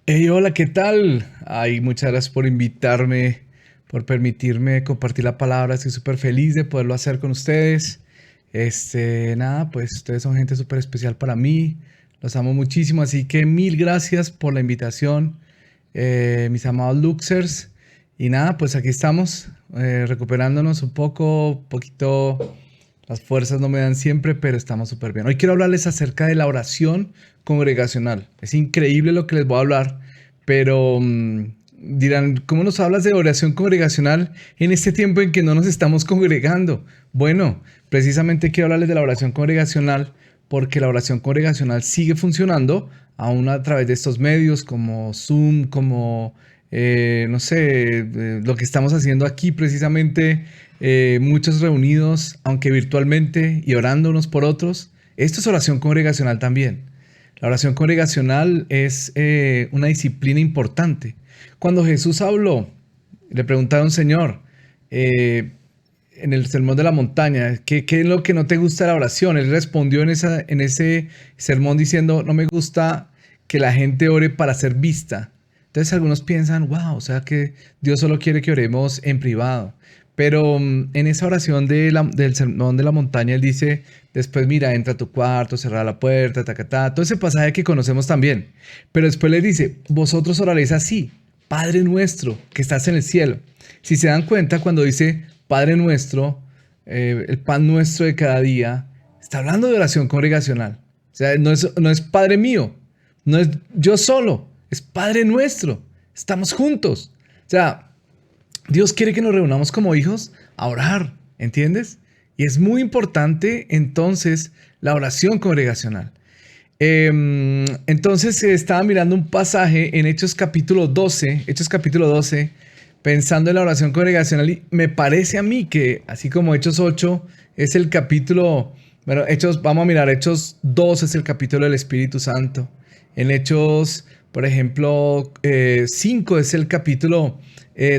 Hey, hola, ¿qué tal? Ay, muchas gracias por invitarme, por permitirme compartir la palabra. Estoy súper feliz de poderlo hacer con ustedes. Nada, pues ustedes son gente súper especial para mí. Los amo muchísimo, así que mil gracias por la invitación, mis amados Luxers. Y nada, pues aquí estamos, recuperándonos un poquito. Las fuerzas no me dan siempre, pero estamos súper bien. Hoy quiero hablarles acerca de la oración congregacional. Es increíble lo que les voy a hablar, pero dirán, ¿cómo nos hablas de oración congregacional en este tiempo en que no nos estamos congregando? Bueno, precisamente quiero hablarles de la oración congregacional porque la oración congregacional sigue funcionando aún a través de estos medios como Zoom, como, no sé, lo que estamos haciendo aquí precisamente, muchos reunidos, aunque virtualmente y orando unos por otros. Esto es oración congregacional también. La oración congregacional es una disciplina importante. Cuando Jesús habló, le preguntaron, Señor, eh, en el sermón de la montaña, ¿qué es lo que no te gusta de la oración? Él respondió en ese sermón diciendo, no me gusta que la gente ore para ser vista. Entonces algunos piensan, wow, o sea que Dios solo quiere que oremos en privado. Pero en esa oración del sermón de la montaña, él dice, después mira, entra a tu cuarto, cerra la puerta, todo ese pasaje que conocemos también. Pero después le dice, vosotros oraréis así, Padre nuestro que estás en el cielo. Si se dan cuenta, cuando dice Padre nuestro, el pan nuestro de cada día, está hablando de oración congregacional. O sea, no es Padre mío, no es yo solo, es Padre nuestro. Estamos juntos. O sea, Dios quiere que nos reunamos como hijos a orar, ¿entiendes? Y es muy importante entonces la oración congregacional. Entonces estaba mirando un pasaje en Hechos capítulo 12, pensando en la oración congregacional y me parece a mí que así como Hechos 8 es el capítulo, bueno, vamos a mirar, Hechos 2 es el capítulo del Espíritu Santo. En Hechos, por ejemplo, 5 es el capítulo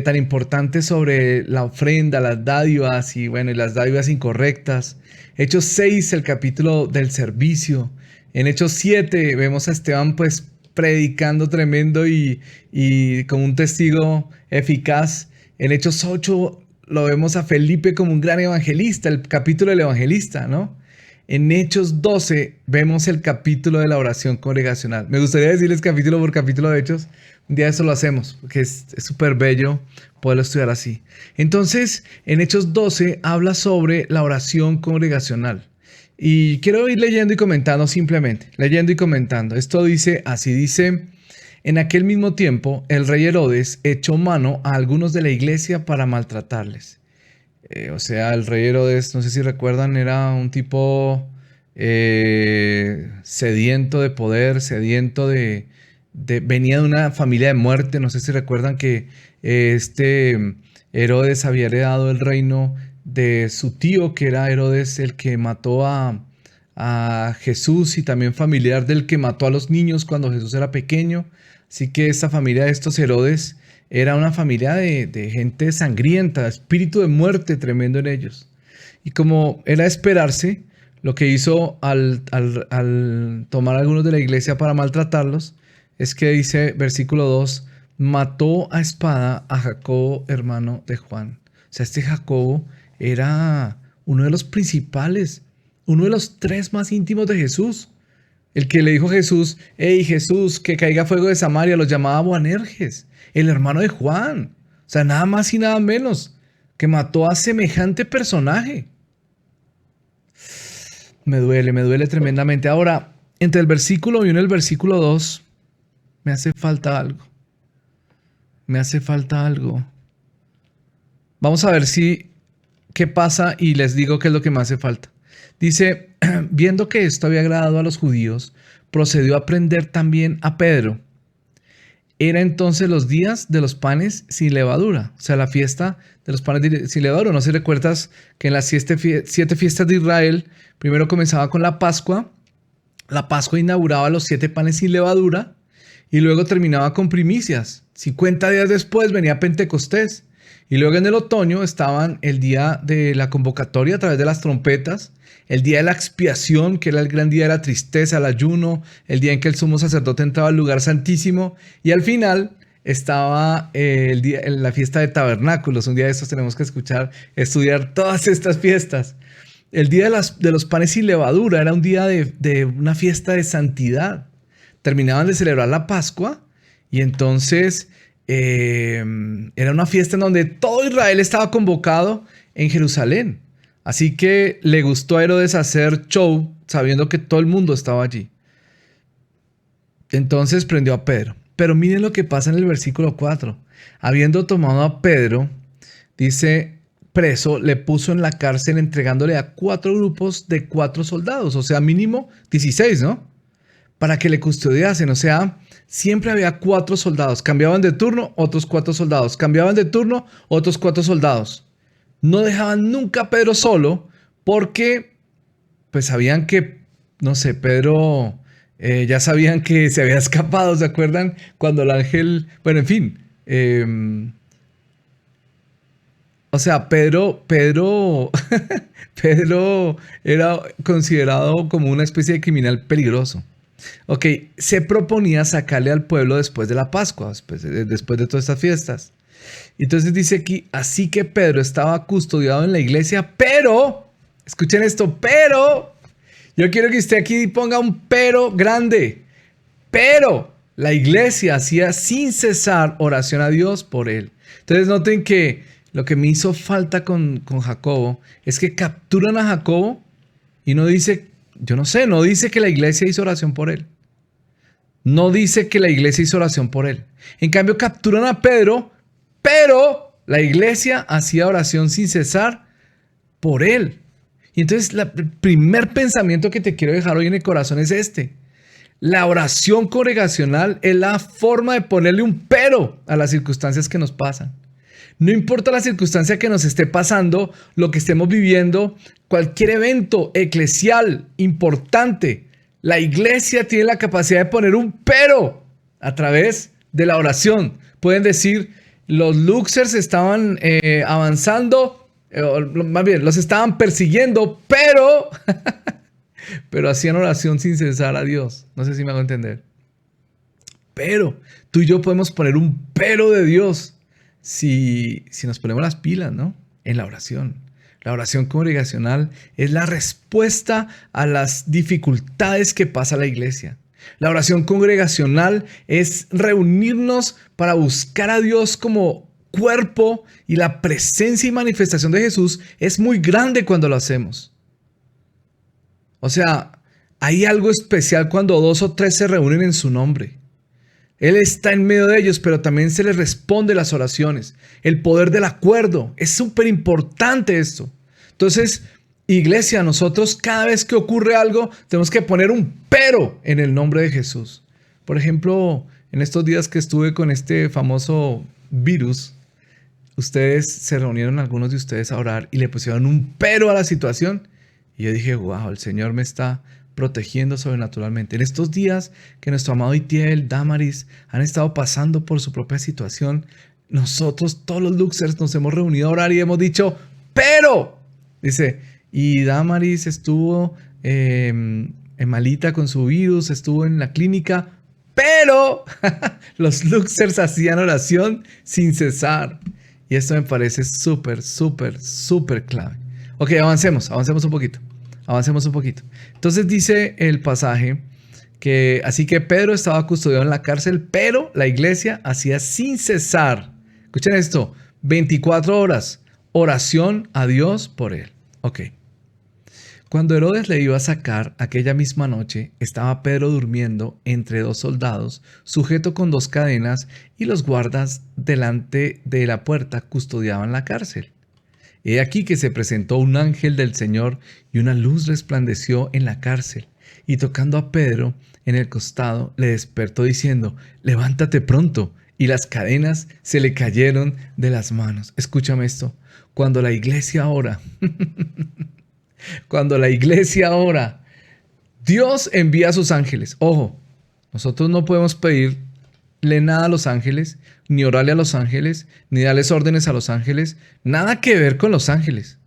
tan importante sobre la ofrenda, las dádivas y bueno, y las dádivas incorrectas. Hechos 6, el capítulo del servicio. En Hechos 7 vemos a Esteban pues predicando tremendo y como un testigo eficaz. En Hechos 8 lo vemos a Felipe como un gran evangelista, el capítulo del evangelista, ¿no? En Hechos 12 vemos el capítulo de la oración congregacional. Me gustaría decirles capítulo por capítulo de Hechos. Un día eso lo hacemos, porque es súper bello poderlo estudiar así. Entonces, en Hechos 12 habla sobre la oración congregacional. Y quiero ir leyendo y comentando simplemente, leyendo y comentando. Esto dice, así dice, en aquel mismo tiempo el rey Herodes echó mano a algunos de la iglesia para maltratarles. O sea, el rey Herodes, no sé si recuerdan, era un tipo sediento de poder, sediento venía de una familia de muerte. No sé si recuerdan que Herodes había heredado el reino de su tío, que era Herodes el que mató a Jesús y también familiar del que mató a los niños cuando Jesús era pequeño. Así que esta familia de estos Herodes era una familia de gente sangrienta, espíritu de muerte tremendo en ellos. Y como era de esperarse, lo que hizo al tomar a algunos de la iglesia para maltratarlos, es que dice, versículo 2, mató a espada a Jacobo, hermano de Juan. O sea, este Jacobo era uno de los principales, uno de los tres más íntimos de Jesús. El que le dijo a Jesús, hey Jesús, que caiga fuego de Samaria, los llamaba Boanerges, el hermano de Juan. O sea, nada más y nada menos, que mató a semejante personaje. Me duele tremendamente. Ahora, entre el versículo 1 y el versículo 2, me hace falta algo. Me hace falta algo. Vamos a ver si qué pasa y les digo qué es lo que me hace falta. Dice, viendo que esto había agradado a los judíos, procedió a prender también a Pedro. Era entonces los días de los panes sin levadura, o sea, la fiesta de los panes sin levadura. No sé si recuerdas que en las 7 fiestas de Israel, primero comenzaba con la Pascua inauguraba los 7 panes sin levadura y luego terminaba con primicias. 50 días después venía Pentecostés Y luego en el otoño estaban el día de la convocatoria a través de las trompetas, el día de la expiación, que era el gran día de la tristeza, el ayuno, el día en que el sumo sacerdote entraba al lugar santísimo, y al final estaba la fiesta de tabernáculos. Un día de estos tenemos que estudiar todas estas fiestas. El día de los panes sin levadura era un día de una fiesta de santidad. Terminaban de celebrar la Pascua y entonces era una fiesta en donde todo Israel estaba convocado en Jerusalén. Así que le gustó a Herodes hacer show sabiendo que todo el mundo estaba allí. Entonces prendió a Pedro. Pero miren lo que pasa en el versículo 4. Habiendo tomado a Pedro, dice, preso, le puso en la cárcel entregándole a 4 grupos de 4 soldados. O sea, mínimo 16, ¿no? Para que le custodiasen. O sea, siempre había 4 soldados. Cambiaban de turno, otros 4 soldados. Cambiaban de turno, otros 4 soldados. No dejaban nunca a Pedro solo porque pues sabían que, no sé, Pedro ya sabían que se había escapado, ¿se acuerdan? Cuando el ángel, bueno, en fin. O sea, Pedro era considerado como una especie de criminal peligroso. Ok, se proponía sacarle al pueblo después de la Pascua, después de todas estas fiestas. Entonces dice aquí, así que Pedro estaba custodiado en la iglesia, pero, escuchen esto, pero, yo quiero que usted aquí ponga un pero grande, pero la iglesia hacía sin cesar oración a Dios por él. Entonces noten que lo que me hizo falta con Jacobo es que capturan a Jacobo y no dice, yo no sé, no dice que la iglesia hizo oración por él. No dice que la iglesia hizo oración por él. En cambio capturan a Pedro, pero la iglesia hacía oración sin cesar por él. Y entonces el primer pensamiento que te quiero dejar hoy en el corazón es este. La oración congregacional es la forma de ponerle un pero a las circunstancias que nos pasan. No importa la circunstancia que nos esté pasando, lo que estemos viviendo, cualquier evento eclesial importante, la iglesia tiene la capacidad de poner un pero a través de la oración. Pueden decir, los Luxers estaban avanzando, más bien, los estaban persiguiendo, pero hacían oración sin cesar a Dios. No sé si me hago entender. Pero tú y yo podemos poner un pero de Dios si nos ponemos las pilas, ¿no? En la oración. La oración congregacional es la respuesta a las dificultades que pasa la iglesia. La oración congregacional es reunirnos para buscar a Dios como cuerpo, y la presencia y manifestación de Jesús es muy grande cuando lo hacemos. O sea, hay algo especial cuando 2 o 3 se reúnen en su nombre. Él está en medio de ellos, pero también se les responde las oraciones. El poder del acuerdo. Es súper importante esto. Entonces, iglesia, nosotros cada vez que ocurre algo, tenemos que poner un pero en el nombre de Jesús. Por ejemplo, en estos días que estuve con este famoso virus, ustedes se reunieron, algunos de ustedes, a orar y le pusieron un pero a la situación. Y yo dije, wow, el Señor me está protegiendo sobrenaturalmente. En estos días que nuestro amado Itiel, Damaris, han estado pasando por su propia situación, nosotros, todos los Luxers, nos hemos reunido a orar y hemos dicho, pero, dice, y Damaris estuvo malita con su virus, estuvo en la clínica, pero los Luxers hacían oración sin cesar. Y esto me parece súper, súper, súper clave. Ok, avancemos un poquito. Entonces dice el pasaje que así que Pedro estaba custodiado en la cárcel, pero la iglesia hacía sin cesar, escuchen esto, 24 horas, oración a Dios por él. Ok. Cuando Herodes le iba a sacar aquella misma noche, estaba Pedro durmiendo entre 2 soldados, sujeto con 2 cadenas, y los guardas delante de la puerta custodiaban la cárcel. He aquí que se presentó un ángel del Señor y una luz resplandeció en la cárcel, y tocando a Pedro en el costado le despertó diciendo, levántate pronto, y las cadenas se le cayeron de las manos. Escúchame esto, cuando la iglesia ora, Dios envía a sus ángeles. Ojo, nosotros no podemos pedirle lee nada a los ángeles, ni orale a los ángeles, ni darles órdenes a los ángeles. Nada que ver con los ángeles.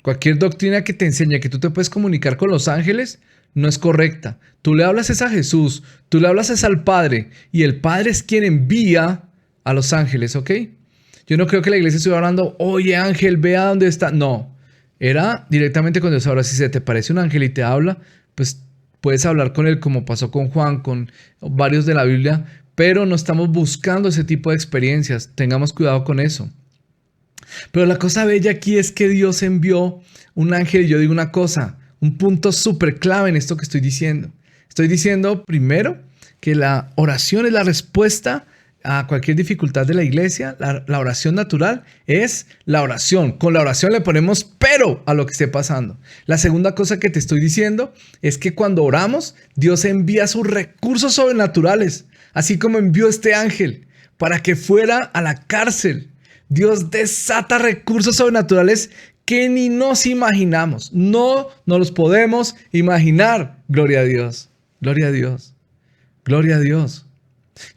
Cualquier doctrina que te enseñe que tú te puedes comunicar con los ángeles no es correcta. Tú le hablas es a Jesús, tú le hablas es al Padre, y el Padre es quien envía a los ángeles, ¿ok? Yo no creo que la iglesia estuviera hablando, oye ángel, ve a dónde está. No, era directamente con Dios. Ahora, si se te parece un ángel y te habla, pues puedes hablar con él como pasó con Juan, con varios de la Biblia, pero no estamos buscando ese tipo de experiencias. Tengamos cuidado con eso. Pero la cosa bella aquí es que Dios envió un ángel y yo digo una cosa, un punto súper clave en esto que estoy diciendo. Estoy diciendo primero que la oración es la respuesta a cualquier dificultad de la iglesia. La oración natural es la oración. Con la oración le ponemos pero a lo que esté pasando. La segunda cosa que te estoy diciendo es que cuando oramos, Dios envía sus recursos sobrenaturales, así como envió este ángel para que fuera a la cárcel. Dios desata recursos sobrenaturales que ni nos imaginamos. No nos los podemos imaginar. Gloria a Dios. Gloria a Dios. Gloria a Dios.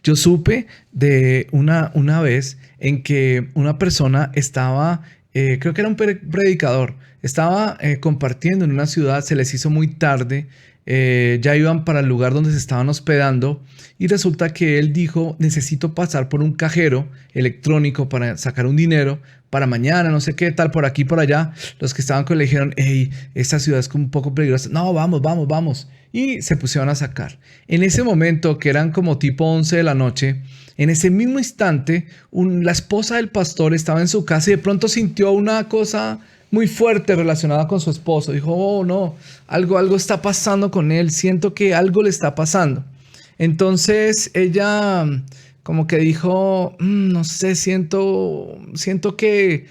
Yo supe de una vez en que una persona estaba, creo que era un predicador, estaba compartiendo en una ciudad, se les hizo muy tarde, ya iban para el lugar donde se estaban hospedando y resulta que él dijo, necesito pasar por un cajero electrónico para sacar un dinero para mañana, no sé qué tal, por aquí, por allá. Los que estaban con él le dijeron, hey, esta ciudad es como un poco peligrosa. No, vamos, vamos, vamos. Y se pusieron a sacar. En ese momento, que eran como tipo 11 de la noche, en ese mismo instante, la esposa del pastor estaba en su casa y de pronto sintió una cosa muy fuerte relacionada con su esposo. Dijo, oh no, algo está pasando con él, siento que algo le está pasando. Entonces ella como que dijo, no sé, siento que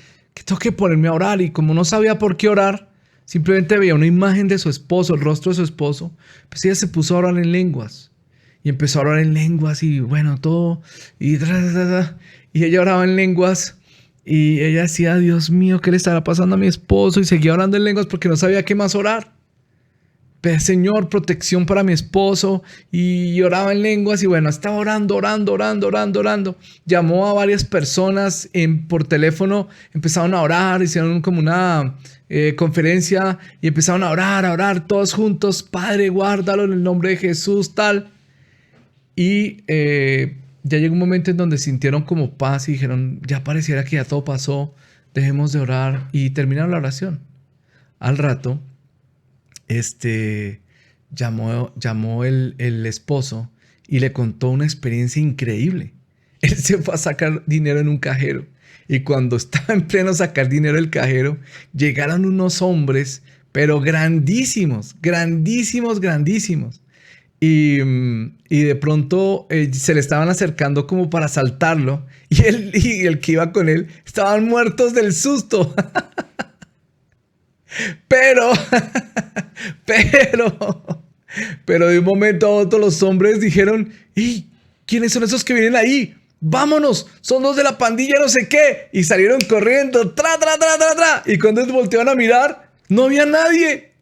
tengo que ponerme a orar, y como no sabía por qué orar, simplemente veía una imagen de su esposo, el rostro de su esposo, pues ella se puso a orar en lenguas y empezó a orar en lenguas y bueno, todo, y ella oraba en lenguas. Y ella decía, Dios mío, ¿qué le estará pasando a mi esposo? Y seguía orando en lenguas porque no sabía qué más orar. Señor, protección para mi esposo. Y oraba en lenguas y bueno, estaba orando. Llamó a varias personas por teléfono, empezaron a orar, hicieron como una conferencia y empezaron a orar todos juntos. Padre, guárdalo en el nombre de Jesús, tal. Y ya llegó un momento en donde sintieron como paz y dijeron, ya pareciera que ya todo pasó, dejemos de orar, y terminaron la oración. Al rato, llamó el esposo y le contó una experiencia increíble. Él se fue a sacar dinero en un cajero y cuando estaba en pleno sacar dinero del cajero, llegaron unos hombres, pero grandísimos. Y de pronto se le estaban acercando como para asaltarlo y el que iba con él estaban muertos del susto. Pero de un momento a otro los hombres dijeron, ¿y quiénes son esos que vienen ahí? Vámonos, son los de la pandilla no sé qué. Y salieron corriendo, tra. Y cuando volteaban a mirar, no había nadie.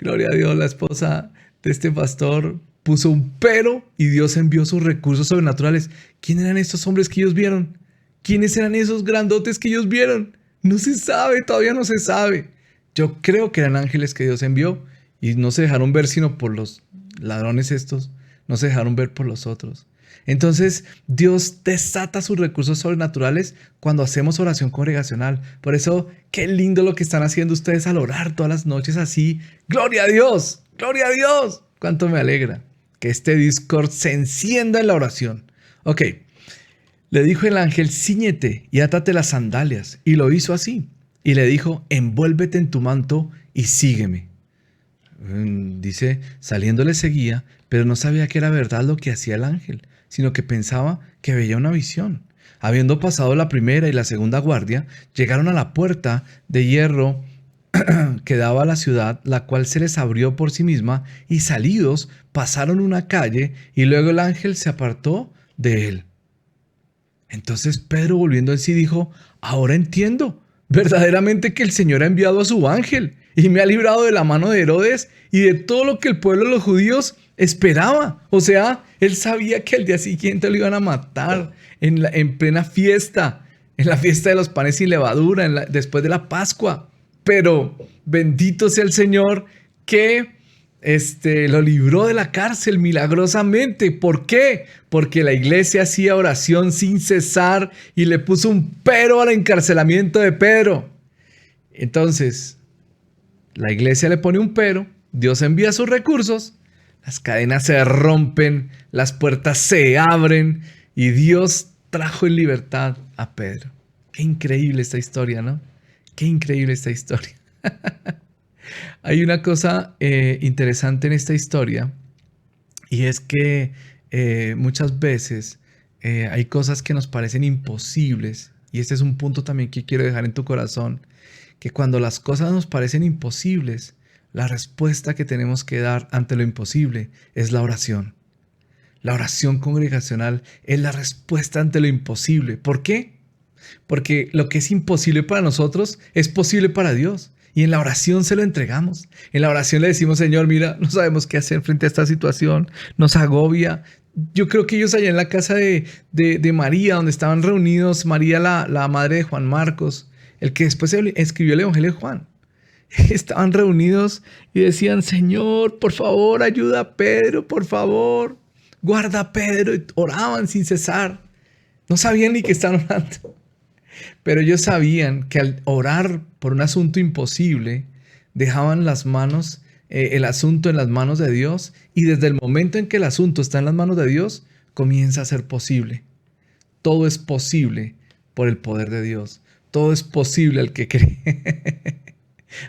Gloria a Dios, la esposa de este pastor puso un pero y Dios envió sus recursos sobrenaturales. ¿Quién eran estos hombres que ellos vieron? ¿Quiénes eran esos grandotes que ellos vieron? No se sabe, todavía no se sabe. Yo creo que eran ángeles que Dios envió y no se dejaron ver sino por los ladrones estos, no se dejaron ver por los otros. Entonces Dios desata sus recursos sobrenaturales cuando hacemos oración congregacional. Por eso, qué lindo lo que están haciendo ustedes al orar todas las noches así. ¡Gloria a Dios! ¡Gloria a Dios! Cuánto me alegra que este Discord se encienda en la oración. Ok, le dijo el ángel, cíñete y átate las sandalias. Y lo hizo así. Y le dijo, envuélvete en tu manto y sígueme. Dice, saliendo le seguía, pero no sabía que era verdad lo que hacía el ángel, sino que pensaba que veía una visión. Habiendo pasado la primera y la segunda guardia, llegaron a la puerta de hierro que daba a la ciudad, la cual se les abrió por sí misma, y salidos pasaron una calle, y luego el ángel se apartó de él. Entonces Pedro, volviendo en sí, dijo, ahora entiendo verdaderamente que el Señor ha enviado a su ángel y me ha librado de la mano de Herodes y de todo lo que el pueblo de los judíos esperaba. O sea, él sabía que al día siguiente lo iban a matar en plena fiesta, en la fiesta de los panes sin levadura, después de la Pascua. Pero bendito sea el Señor que lo libró de la cárcel milagrosamente. ¿Por qué? Porque la iglesia hacía oración sin cesar y le puso un pero al encarcelamiento de Pedro. Entonces, la iglesia le pone un pero, Dios envía sus recursos, las cadenas se rompen, las puertas se abren y Dios trajo en libertad a Pedro. Qué increíble esta historia, ¿no? Qué increíble esta historia. Hay una cosa interesante en esta historia y es que muchas veces hay cosas que nos parecen imposibles y este es un punto también que quiero dejar en tu corazón, que cuando las cosas nos parecen imposibles, la respuesta que tenemos que dar ante lo imposible es la oración. La oración congregacional es la respuesta ante lo imposible. ¿Por qué? Porque lo que es imposible para nosotros es posible para Dios. Y en la oración se lo entregamos. En la oración le decimos, Señor, mira, no sabemos qué hacer frente a esta situación. Nos agobia. Yo creo que ellos allá en la casa de María, donde estaban reunidos, María, la madre de Juan Marcos, el que después escribió el Evangelio de Juan. Estaban reunidos y decían, Señor, por favor, ayuda a Pedro, por favor. Guarda a Pedro. Y oraban sin cesar. No sabían ni qué estaban orando. Pero ellos sabían que al orar por un asunto imposible, dejaban el asunto en las manos de Dios y desde el momento en que el asunto está en las manos de Dios, comienza a ser posible. Todo es posible por el poder de Dios. Todo es posible al que cree.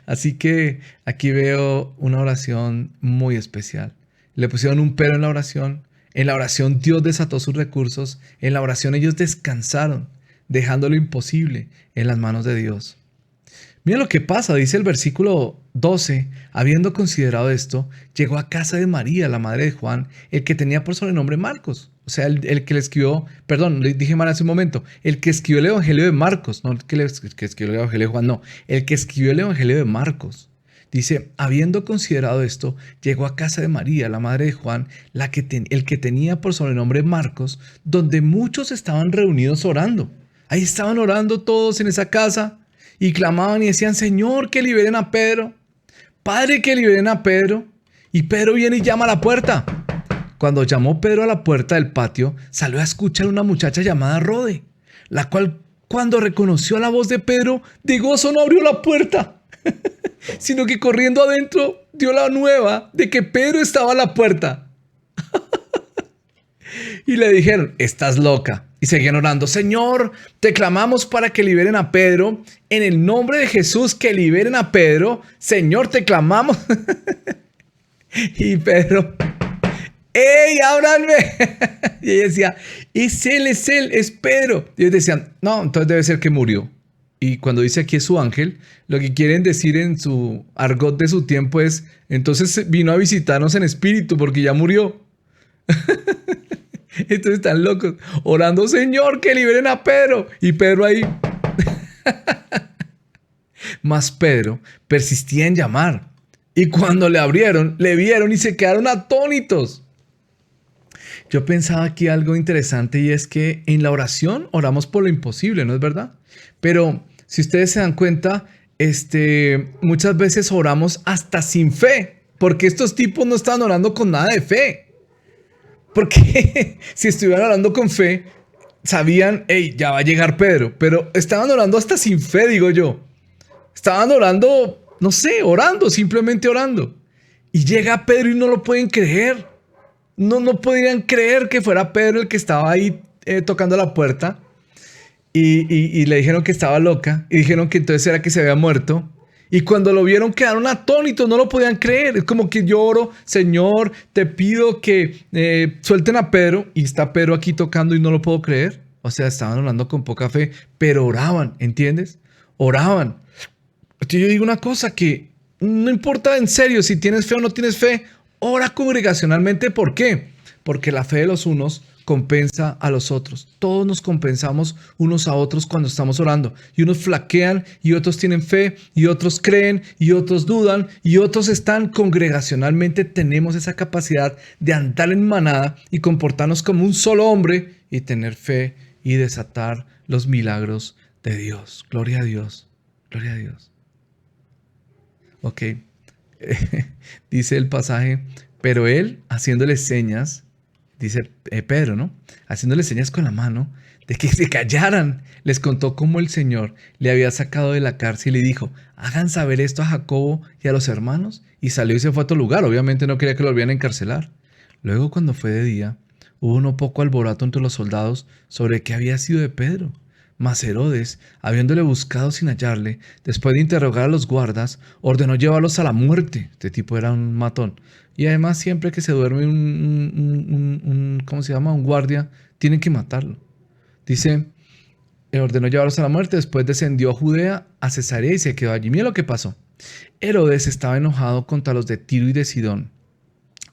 Así que aquí veo una oración muy especial. Le pusieron un pero en la oración. En la oración Dios desató sus recursos. En la oración ellos descansaron, dejando lo imposible en las manos de Dios. Mira lo que pasa, dice el versículo 12, habiendo considerado esto, llegó a casa de María, la madre de Juan, el que tenía por sobrenombre Marcos. O sea, el que le escribió, perdón, le dije mal hace un momento, el que escribió el Evangelio de Marcos, no el que escribió el Evangelio de Juan, no, el que escribió el Evangelio de Marcos. Dice, habiendo considerado esto, llegó a casa de María, la madre de Juan, el que tenía por sobrenombre Marcos, donde muchos estaban reunidos orando. Ahí estaban orando todos en esa casa y clamaban y decían, Señor, que liberen a Pedro. Padre, que liberen a Pedro. Y Pedro viene y llama a la puerta. Cuando llamó Pedro a la puerta del patio, salió a escuchar una muchacha llamada Rode, la cual cuando reconoció la voz de Pedro, de gozo no abrió la puerta, sino que corriendo adentro dio la nueva de que Pedro estaba a la puerta. Y le dijeron, estás loca. Y seguían orando, Señor, te clamamos para que liberen a Pedro. En el nombre de Jesús, que liberen a Pedro. Señor, te clamamos. Y Pedro, ¡ey, ábranme! Y ella decía, es él, es Pedro. Y ellos decían, no, entonces debe ser que murió. Y cuando dice aquí es su ángel, lo que quieren decir en su argot de su tiempo es, entonces vino a visitarnos en espíritu porque ya murió. Entonces están locos, orando, Señor, que liberen a Pedro. Y Pedro ahí. Mas Pedro persistía en llamar. Y cuando le abrieron, le vieron y se quedaron atónitos. Yo pensaba aquí algo interesante y es que en la oración oramos por lo imposible, ¿no es verdad? Pero si ustedes se dan cuenta, muchas veces oramos hasta sin fe. Porque estos tipos no estaban orando con nada de fe. Porque si estuvieran orando con fe, sabían, hey, ya va a llegar Pedro. Pero estaban orando hasta sin fe, digo yo. Estaban orando, no sé, orando, simplemente orando. Y llega Pedro y no lo pueden creer. No podrían creer que fuera Pedro el que estaba ahí tocando la puerta. Y le dijeron que estaba loca. Y dijeron que entonces era que se había muerto. Y cuando lo vieron quedaron atónitos, no lo podían creer. Es como que yo oro, Señor, te pido que suelten a Pedro. Y está Pedro aquí tocando y no lo puedo creer. O sea, estaban orando con poca fe, pero oraban, ¿entiendes? Oraban. Yo digo una cosa que no importa en serio si tienes fe o no tienes fe, ora congregacionalmente. ¿Por qué? porque la fe de los unos compensa a los otros. Todos nos compensamos unos a otros cuando estamos orando. Y unos flaquean y otros tienen fe y otros creen y otros dudan y otros están congregacionalmente. Tenemos esa capacidad de andar en manada y comportarnos como un solo hombre y tener fe y desatar los milagros de Dios. Gloria a Dios. Gloria a Dios. Ok. Dice el pasaje, pero él haciéndole señas, dice Pedro, ¿no? Haciéndole señas con la mano de que se callaran, les contó cómo el Señor le había sacado de la cárcel y le dijo, hagan saber esto a Jacobo y a los hermanos. Y salió y se fue a otro lugar. Obviamente no quería que lo volvieran a encarcelar. Luego, cuando fue de día, hubo no poco alboroto entre los soldados sobre qué había sido de Pedro. Mas Herodes, habiéndole buscado sin hallarle, después de interrogar a los guardas, ordenó llevarlos a la muerte. Este tipo era un matón. Y además, siempre que se duerme ¿cómo se llama? Un guardia, tienen que matarlo. Dice, ordenó llevarlos a la muerte, después descendió a Judea, a Cesarea y se quedó allí. Mira lo que pasó. Herodes estaba enojado contra los de Tiro y de Sidón,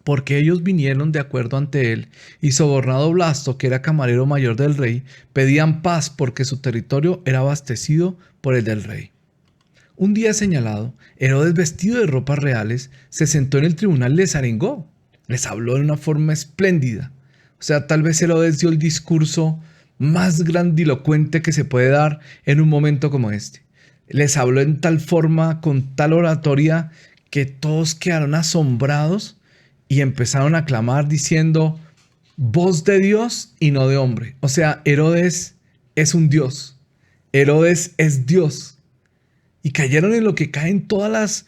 porque ellos vinieron de acuerdo ante él, y sobornado Blasto, que era camarero mayor del rey, pedían paz porque su territorio era abastecido por el del rey. Un día señalado, Herodes, vestido de ropas reales, se sentó en el tribunal y les arengó. Les habló de una forma espléndida. O sea, tal vez Herodes dio el discurso más grandilocuente que se puede dar en un momento como este. Les habló en tal forma, con tal oratoria, que todos quedaron asombrados y empezaron a clamar diciendo, voz de Dios y no de hombre. O sea, Herodes es un Dios. Herodes es Dios. Y cayeron en lo que caen todas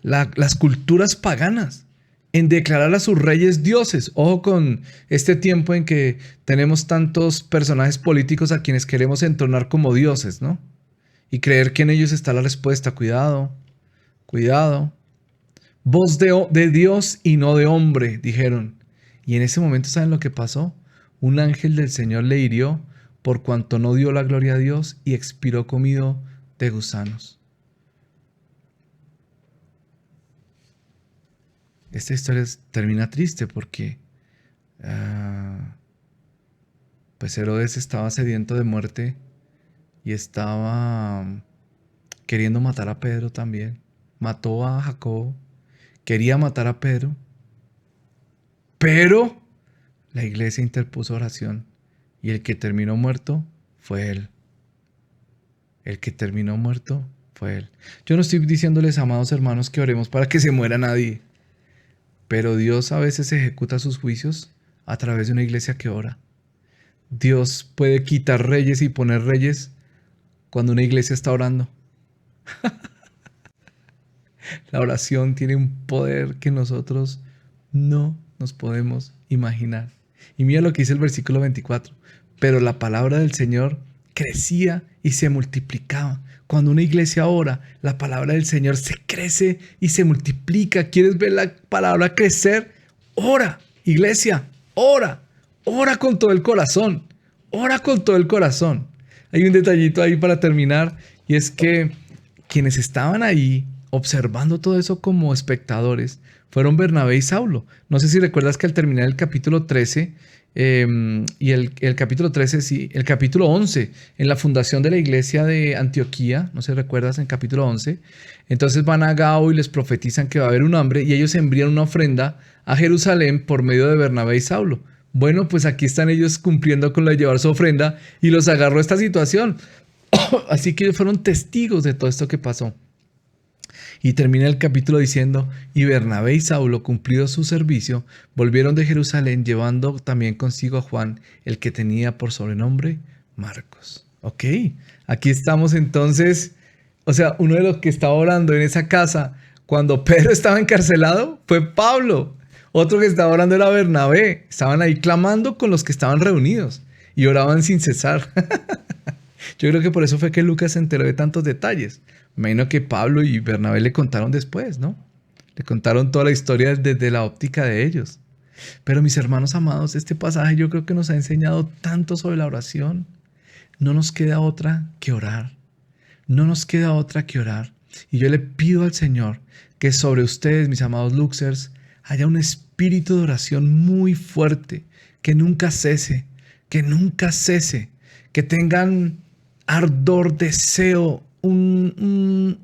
las culturas paganas, en declarar a sus reyes dioses. Ojo con este tiempo en que tenemos tantos personajes políticos a quienes queremos entronar como dioses, ¿no? Y creer que en ellos está la respuesta. Cuidado, cuidado. Voz de Dios y no de hombre, dijeron. Y en ese momento, ¿saben lo que pasó? Un ángel del Señor le hirió por cuanto no dio la gloria a Dios y expiró comido de gusanos. Esta historia termina triste porque pues Herodes estaba sediento de muerte y estaba queriendo matar a Pedro también. Mató a Jacobo, quería matar a Pedro, pero la iglesia interpuso oración y el que terminó muerto fue él. El que terminó muerto fue él. Yo no estoy diciéndoles, amados hermanos, que oremos para que se muera nadie, pero Dios a veces ejecuta sus juicios a través de una iglesia que ora. Dios puede quitar reyes y poner reyes cuando una iglesia está orando. La oración tiene un poder que nosotros no nos podemos imaginar. Y mira lo que dice el versículo 24. Pero la palabra del Señor crecía y se multiplicaba. Cuando una iglesia ora, la palabra del Señor se crece y se multiplica. ¿Quieres ver la palabra crecer? Ora, iglesia, ora. Ora con todo el corazón. Ora con todo el corazón. Hay un detallito ahí para terminar, y es que quienes estaban ahí observando todo eso como espectadores fueron Bernabé y Saulo. No sé si recuerdas que al terminar el capítulo 13 y el capítulo 13, sí, el capítulo 11, en la fundación de la iglesia de Antioquía, no sé si recuerdas, en capítulo 11, entonces van a Gao y les profetizan que va a haber un hambre y ellos envían una ofrenda a Jerusalén por medio de Bernabé y Saulo. Bueno, pues aquí están ellos cumpliendo con la de llevar su ofrenda y los agarró esta situación. Así que ellos fueron testigos de todo esto que pasó. Y termina el capítulo diciendo, y Bernabé y Saulo, cumplido su servicio, volvieron de Jerusalén llevando también consigo a Juan, el que tenía por sobrenombre Marcos. Ok, aquí estamos entonces, o sea, uno de los que estaba orando en esa casa cuando Pedro estaba encarcelado fue Pablo. Otro que estaba orando era Bernabé. Estaban ahí clamando con los que estaban reunidos y oraban sin cesar. Yo creo que por eso fue que Lucas se enteró de tantos detalles. Me imagino que Pablo y Bernabé le contaron después, ¿no? Le contaron toda la historia desde la óptica de ellos. Pero mis hermanos amados, este pasaje yo creo que nos ha enseñado tanto sobre la oración. No nos queda otra que orar. No nos queda otra que orar. Y yo le pido al Señor que sobre ustedes, mis amados Luxers, haya un espíritu de oración muy fuerte, que nunca cese, que nunca cese, que tengan ardor, deseo, un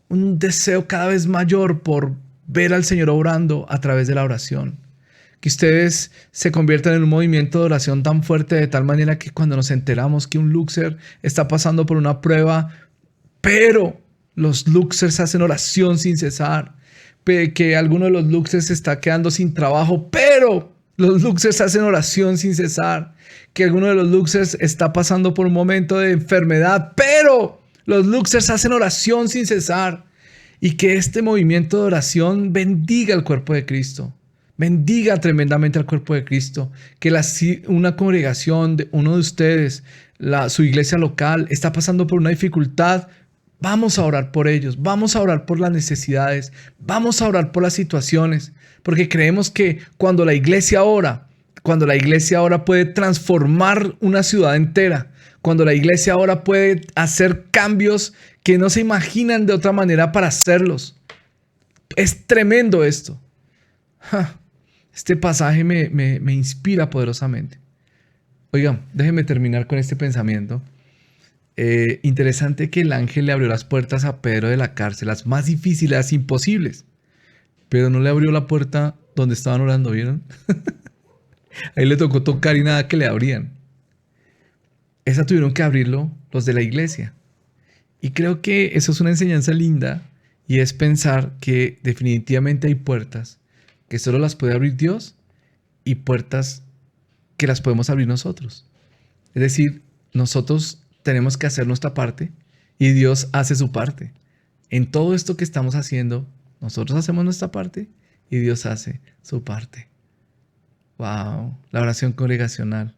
deseo cada vez mayor por ver al Señor obrando a través de la oración. Que ustedes se conviertan en un movimiento de oración tan fuerte de tal manera que cuando nos enteramos que un Luxer está pasando por una prueba, pero los Luxers hacen oración sin cesar, que alguno de los Luxers está quedando sin trabajo, pero los Luxers hacen oración sin cesar, que alguno de los Luxers está pasando por un momento de enfermedad, pero los Luxers hacen oración sin cesar, y que este movimiento de oración bendiga el cuerpo de Cristo. Bendiga tremendamente al cuerpo de Cristo. Que una congregación, uno de ustedes, su iglesia local, está pasando por una dificultad. Vamos a orar por ellos. Vamos a orar por las necesidades. Vamos a orar por las situaciones. Porque creemos que cuando la iglesia ora puede transformar una ciudad entera. Cuando la iglesia ahora puede hacer cambios que no se imaginan de otra manera para hacerlos. Es tremendo esto. Este pasaje me inspira poderosamente. Oigan, déjenme terminar con este pensamiento. Interesante que el ángel le abrió las puertas a Pedro de la cárcel, las más difíciles, las imposibles. Pero no le abrió la puerta donde estaban orando, ¿vieron? Ahí le tocó tocar y nada que le abrían. Esa tuvieron que abrirlo los de la iglesia. Y creo que eso es una enseñanza linda, y es pensar que definitivamente hay puertas que solo las puede abrir Dios y puertas que las podemos abrir nosotros. Es decir, nosotros tenemos que hacer nuestra parte y Dios hace su parte. En todo esto que estamos haciendo, nosotros hacemos nuestra parte y Dios hace su parte. Wow, la oración congregacional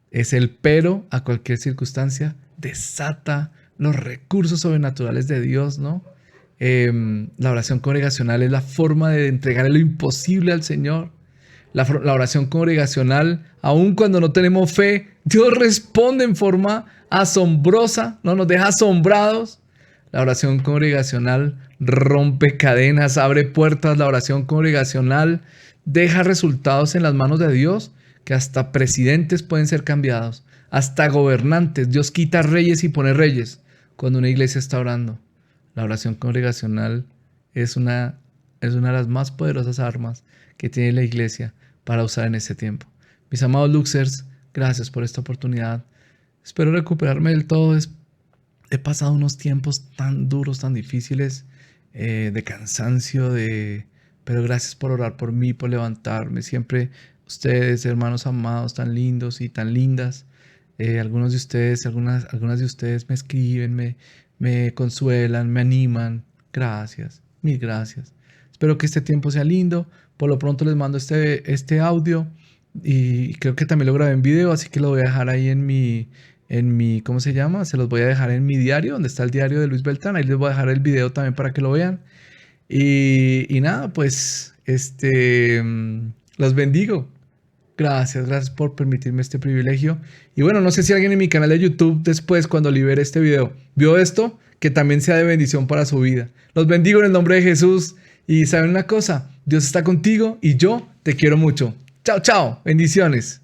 es el pero a cualquier circunstancia, desata los recursos sobrenaturales de Dios, ¿no? La oración congregacional es la forma de entregarle lo imposible al Señor. La oración congregacional, aun cuando no tenemos fe, Dios responde en forma asombrosa, ¿no? Nos deja asombrados. La oración congregacional rompe cadenas, abre puertas. La oración congregacional deja resultados en las manos de Dios, que hasta presidentes pueden ser cambiados, hasta gobernantes. Dios quita reyes y pone reyes cuando una iglesia está orando. La oración congregacional es una de las más poderosas armas que tiene la iglesia para usar en este tiempo. Mis amados Luxers, gracias por esta oportunidad. Espero recuperarme del todo. He pasado unos tiempos tan duros, tan difíciles, de cansancio, pero gracias por orar por mí, por levantarme. Siempre ustedes, hermanos amados, tan lindos y tan lindas. Algunas de ustedes me escriben, me consuelan, me animan. Gracias, mil gracias. Espero que este tiempo sea lindo. Por lo pronto les mando este audio, y creo que también lo grabé en video, así que lo voy a dejar ahí en mi, ¿cómo se llama? Se los voy a dejar en mi diario, donde está el diario de Luis Beltrán. Ahí les voy a dejar el video también para que lo vean. Y nada, pues, los bendigo. Gracias por permitirme este privilegio. Y bueno, no sé si alguien en mi canal de YouTube después, cuando libere este video, vio esto, que también sea de bendición para su vida. Los bendigo en el nombre de Jesús. Y ¿saben una cosa? Dios está contigo y yo te quiero mucho. Chao, chao. Bendiciones.